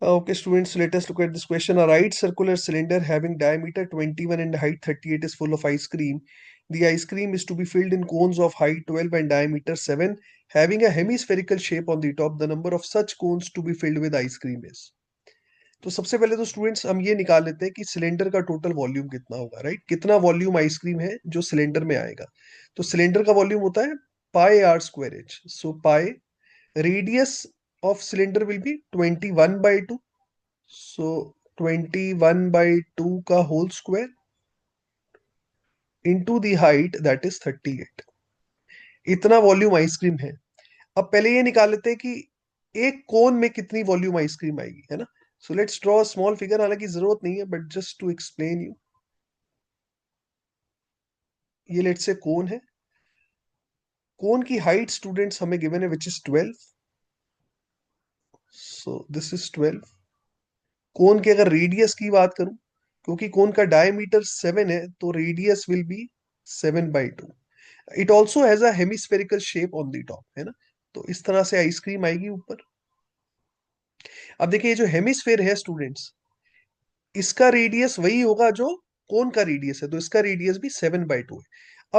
Okay, students, let us look at this question. A right circular cylinder having diameter 21 and height 38 is full of ice cream. The ice cream is to be filled in cones of height 12 and diameter 7, having a hemispherical shape on the top. The number of such cones to be filled with ice cream is. तो सबसे पहले तो students हम ये निकाल लेते हैं कि सिलेंडर का टोटल वॉल्यूम कितना होगा, राइट? कितना वॉल्यूम आइसक्रीम है जो सिलेंडर में आएगा। तो सिलेंडर का वॉल्यूम होता है pi r square h. So pi radius of cylinder will be 21 by 2. So 21 by 2 का whole square into the height that is 38। इतना वॉल्यूम आइसक्रीम है। अब पहले ये निकाल लेते हैं कि एक कोन में कितनी वॉल्यूम आइसक्रीम आएगी, है ना। So let's draw small figure, हालांकि जरूरत नहीं है but just to explain you. ये लेट्स से कोन है। कोन की हाइट स्टूडेंट्स हमें गिवन है which is 12। So this is 12। कोन के अगर रेडियस की बात करूं, क्योंकि कोन का डायमीटर 7 है तो radius will be 7/2। It also has a hemispherical shape on the top, है ना। तो इस तरह से आइसक्रीम आएगी ऊपर। अब देखिए ये जो हेमिस्फेयर है स्टूडेंट्स, इसका रेडियस वही होगा जो कोन का रेडियस है, तो इसका रेडियस भी 7/2 है।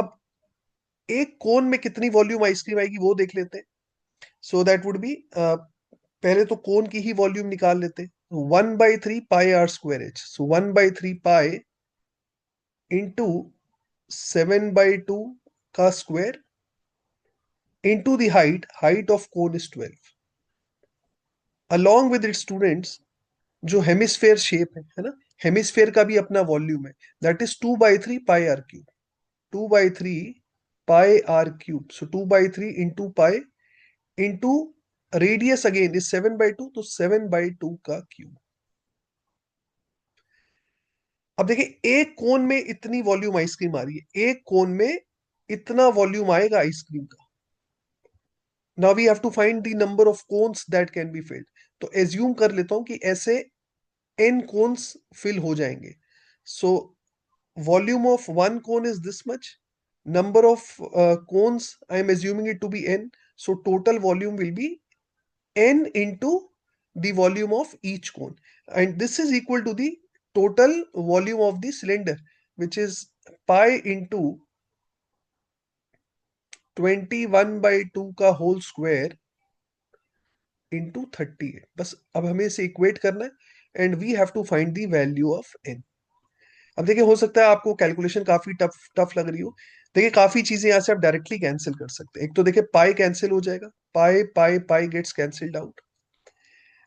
अब एक कोन में कितनी वॉल्यूम आइसक्रीम आएगी वो देख लेते हैं। सो दैट वुड बी, पहले तो कोन की ही वॉल्यूम निकाल लेते हैं। 1/3 pi r square h. So 1/3 pi into 7/2 का square into the height of cone is 12। Along with it students, जो हेमिस्फेयर शेप है ना, हेमिस्फेयर का भी अपना वॉल्यूम है, that is 2/3 pi r cube. 2/3 pi r cube. So 2/3 into pi into radius again is 7/2, तो 7/2 का क्यूब। अब देखिए एक कोन में इतनी वॉल्यूम आइसक्रीम आ रही है, एक कोन में इतना वॉल्यूम आएगा आइसक्रीम का। Now we have to find the number of cones that can be filled. तो एज्यूम कर लेता हूं कि ऐसे n कोन्स फिल हो जाएंगे। So volume of one cone is this much, number of cones I am assuming it to be n, so total volume will be n into the volume of each cone, and this is equal to the total volume of the cylinder, which is pi into 21/2 का whole square into 38। बस अब हमें इसे equate करना है and we have to find the value of n। अब देखिए हो सकता है आपको कैलकुलेशन काफी टफ टफ लग रही हो। देखिए काफी चीजें यहाँ से आप डायरेक्टली कैंसिल कर सकते हैं। एक तो देखिए पाई कैंसिल हो जाएगा, पाई पाई पाई गेट्स कैंसिल्ड आउट।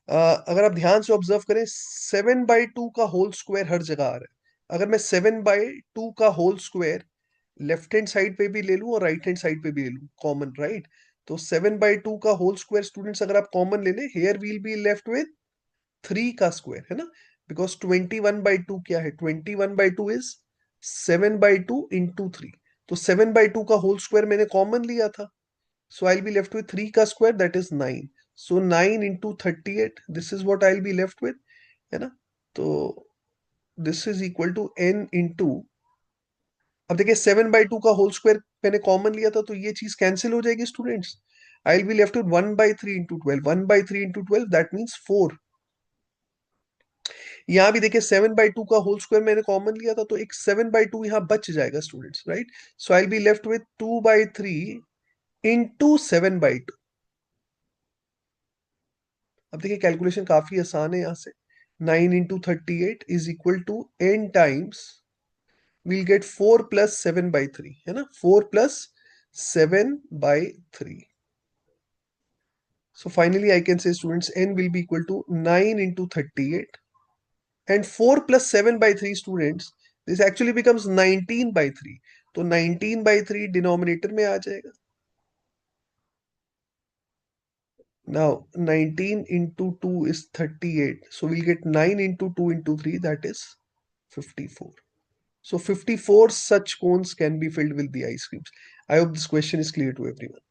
अगर आप ध्यान से ऑब्जर्व करें 7/2 का होल स्क्वायर हर जगह आ रहा है। अगर मैं 7/2 का whole square left hand side पे भी ले लूं और राइट हैंड साइड पे भी ले लूं कॉमन, राइट? तो 7/2 का होल स्क्वायर स्टूडेंट्स अगर आप कॉमन ले लें, here will be left with 3 का स्क्वायर, है ना। बिकॉज 21/2 क्या है? 21/2 इज 7/2 इंटू 3। तो 7/2 का होल स्क्वायर मैंने कॉमन लिया था, so I be left with 3 का square that is 9। So 9 into 38, this is what I be left with, है ना। तो this is equal to n into, अब देखिए 7/2 का होल स्क्वायर मैंने कॉमन लिया था तो ये चीज कैंसिल हो जाएगी students. I will be left with 1/3 into 12। 1/3 into 12 that means 4। यहाँ भी देखिए 7/2 का होल स्क्वायर मैंने कॉमन लिया था तो एक 7/2 यहाँ बच जाएगा students, right. So I be left with 2/3 into 7/2। अब देखिए कैलकुलेशन काफी आसान है यहाँ से। 9 into 38 is equal to n times, we'll get 4 plus 7/3, है ना। 4 plus 7/3। So finally I can say students n will be equal to 9 into 38, and 4 plus 7/3 students, this actually becomes 19/3। तो 19/3 डिनोमिनेटर में आ जाएगा। Now 19 into 2 is 38, so we'll get 9 into 2 into 3, that is 54. So 54 such cones can be filled with the ice creams. I hope this question is clear to everyone.